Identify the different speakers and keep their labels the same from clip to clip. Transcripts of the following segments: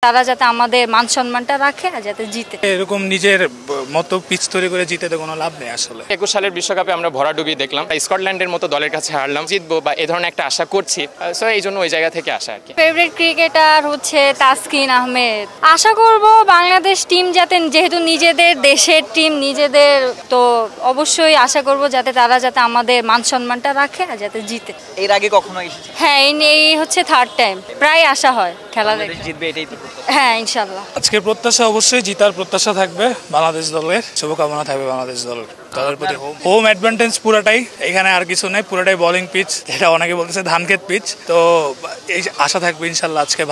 Speaker 1: তারা যাতে আমাদের মান সম্মানটা রাখে আর যাতে জিতে।
Speaker 2: এরকম নিজের মতো পিচ তৈরি করে জিতে তো কোনো লাভ নেই আসলে।
Speaker 3: 21 সালের বিশ্বকাপে আমরা ভরাডুবি দেখলাম, স্কটল্যান্ডের মতো দলের কাছে হারলাম, জিতবো বা এ ধরনের একটা আশা করছি। সো এই জন্য ওই জায়গা থেকে আসা আর কি।
Speaker 1: ফেভারিট ক্রিকেটার হচ্ছে তাসকিন আহমেদ। আশা করব বাংলাদেশ টিম যাতে, যেহেতু নিজেদের দেশের টিম নিজেদের, তো অবশ্যই আশা করব যাতে তারা যাতে আমাদের মান সম্মানটা রাখে আর যাতে জিতে।
Speaker 4: এর আগে কখনো এসেছে?
Speaker 1: হ্যাঁ, এই হচ্ছে থার্ড টাইম। প্রায় আশা হয় খেলা দেখে
Speaker 4: জিতবে, এটাই তো।
Speaker 1: হ্যাঁ, ইনশাল্লাহ।
Speaker 2: আজকের প্রত্যাশা অবশ্যই জিতার প্রত্যাশা থাকবে বাংলাদেশ দলের, শুভকামনা থাকবে বাংলাদেশ দলের প্রতি। হোম অ্যাডভান্টেজ পুরাটাই, এখানে আর কিছু নেই, পুরাটাই বোলিং পিচ, এটা অনেকে বলতেছে ধানক্ষেত পিচ। তো এই আশা থাকবে ইনশাল্লাহ আজকে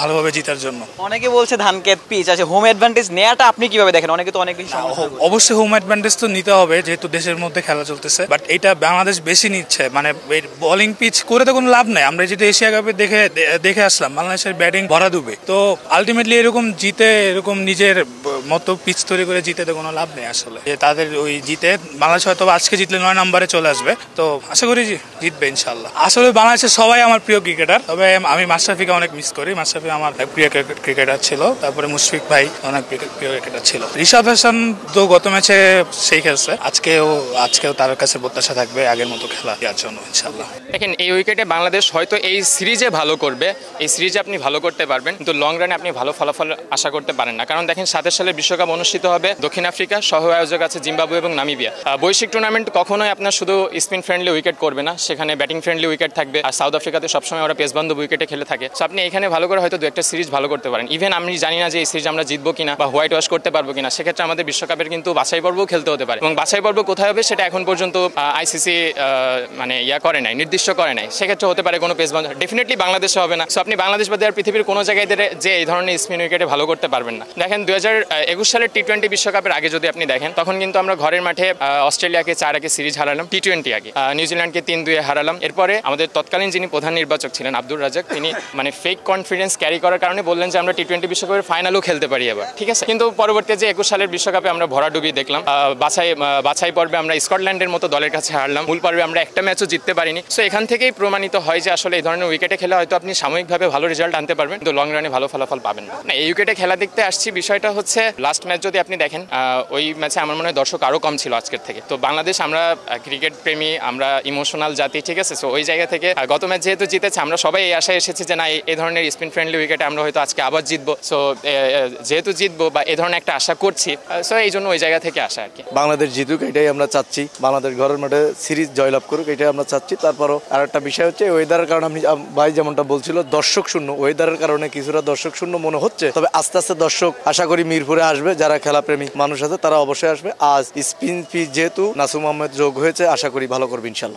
Speaker 2: ভালোভাবে জিতার জন্য।
Speaker 4: অনেকে বলছে ধানক্ষেত পিচ আছে, হোম অ্যাডভান্টেজ নেওয়াটা আপনি কিভাবে দেখেন? অনেকে তো অনেক বেশি
Speaker 2: অবশ্যই হোম অ্যাডভান্টেজ তো নিতে হবে যেহেতু দেশের মধ্যে খেলা চলতেছে, বাট এটা বাংলাদেশ বেশি নিচ্ছে। মানে বোলিং পিচ করে তো কোনো লাভ নাই। আমরা যেটা এশিয়া কাপে দেখে আসলাম, বাংলাদেশের ব্যাটিং ভরা ডুবে। তো আলটিমেটলি এরকম জিতে, এরকম নিজের মতো পিচ তৈরি করে জিতে তো কোনো লাভ নেই আসলে। যে তাদের ওই জিতে বাংলাদেশ হয়তো আজকে জিতলে 9 নম্বরে চলে আসবে, তো আশা করি জিতবে ইনশাল্লাহ। আসলে বাংলাদেশের সবাই আমার প্রিয় ক্রিকেটার, তবে আমি মাশরাফিকে অনেক মিস করি। মাশরাফি আমার প্রিয় ক্রিকেটার ছিল, তারপরে মুশফিক ভাই অনেক প্রিয় ক্রিকেটার ছিল। রিশাদ হাসান তো গত ম্যাচে সেই খেলছে, আজকেও তার কাছে প্রত্যাশা থাকবে আগের মতো খেলা দেওয়ার জন্য ইনশাল্লাহ।
Speaker 3: দেখেন, এই উইকেটে বাংলাদেশ হয়তো এই সিরিজে ভালো করবে, এই সিরিজে আপনি ভালো করতে পারবেন, কিন্তু লং রানে আপনি ভালো ফলাফল আশা করতে পারেন না। কারণ দেখেন, 27 সালের বিশ্বকাপ অনুষ্ঠিত হবে দক্ষিণ আফ্রিকা, সহ আয়োজক আছে জিম্বাবুয়ে এবং নামিবিয়া। বৈশ্বিক টুর্নামেন্ট কখনোই আপনার শুধু স্পিন ফ্রেন্ডলি উইকেট করবে না, সেখানে ব্যাটিং ফ্রেন্ডলি উইকেট থাকবে। আর সাউথ আফ্রিকাতে সবসময় ওরা পেস বান্ধব উইকেটে খেলে থাকে। সো আপনি এখানে ভালো করে হয়তো 2-1টা সিরিজ ভালো করতে পারেন। ইভেন আমি জানি না যে এই সিরিজ আমরা জিতবো কিনা বা হোয়াইট ওয়াশ করতে পারবো কিনা। সেক্ষেত্রে আমাদের বিশ্বকাপের কিন্তু বাছাই পর্বও খেলতে হতে পারে, এবং বাছাই পর্ব কোথায় হবে সেটা এখন পর্যন্ত আইসিসি মানে করে নাই, নির্দিষ্ট করে নাই। সেক্ষেত্রে হতে পারে কোনো পেস বান্ধব, ডেফিনেটলি বাংলাদেশে হবে না। সো আপনি বাংলাদেশ বাদে আর পৃথিবীর কোনো জায়গায় যে এই ধরনের স্পিন উইকেটে ভালো করতে পারবেন না। দেখেন, 2021 সালের টি-20 বিশ্বকাপের আগে যদি আপনি দেখেন, তখন কিন্তু আমরা ঘরের মাঠে অস্ট্রেলিয়াকে 4-1 সিরিজ হারালাম, টি-20 আগে নিউজিল্যান্ডকে 3-2 হারালাম। এরপরে আমাদের তৎকালীন যিনি প্রধান নির্বাচক ছিলেন আব্দুর রাজ্জাক, তিনি মানে ফেক কনফিডেন্স ক্যারি করার কারণে বললেন যে আমরা টি-20 বিশ্বকাপের ফাইনালও খেলতে পারি এবার, ঠিক আছে। কিন্তু পরবর্তীতে যে 21 সালের বিশ্বকাপে আমরা ভরাডুবি দেখলাম, বাছাই পর্বে আমরা স্কটল্যান্ডের মতো দলের কাছে হারলাম, মূল পর্বে আমরা একটা ম্যাচও জিততে পারিনি। সো এখান থেকেই প্রমাণিত হয় যে আসলে এই ধরনের উইকেটে খেলে হয়তো আপনি সাময়িকভাবে ভালো রেজাল্ট আনতে পারবেন, কিন্তু লং রানে ভালো ফলাফল পাবেন না। এই উইকেটে খেলা দেখতে আসছি, বিষয়টা হচ্ছে লাস্ট ম্যাচ যদি আপনি দেখেন, ওই ম্যাচে আমার মনে হয় দর্শক আরও কম ছিল আজকের থেকে। তো বাংলাদেশ, আমরা ক্রিকেট প্রেমী, আমরা ইমোশনাল জাতি, ঠিক আছে। সো ওই জায়গা থেকে গত ম্যাচ যেহেতু জিতেছে, আমরা সবাই এই আশায় এসেছি যে না, এই ধরনের স্পিন ফ্রেন্ডলি উইকেটে আমরা হয়তো আজকে আবার জিতবো। সো যেহেতু জিতবো বা এ ধরনের একটা আশা করছি, সো এই জন্য ওই জায়গা থেকে আসা আর কি।
Speaker 5: বাংলাদেশ জিতুক, এটাই আমরা চাচ্ছি। বাংলাদেশ ঘরের মাঠে সিরিজ জয়লাভ করুক, এটাই আমরা চাচ্ছি। তারপরও আর একটা বিষয় হচ্ছে ওয়েদারের কারণে, আপনি ভাই যেমনটা বলছিল দর্শক শূন্য, ওয়েদারের কারণে কিছুটা দর্শক শূন্য মনে হচ্ছে। তবে আস্তে আস্তে দর্শক আশা করি মিরপুরে আসবে, যারা খেলাপ্রেমী মানুষ আছে তারা অবশ্যই আসবে। আজ স্পিন পিচ যেহেতু নাসুম আহমেদ যোগ হয়েছে, আশা করি ভালো করবে ইনশাল্লাহ।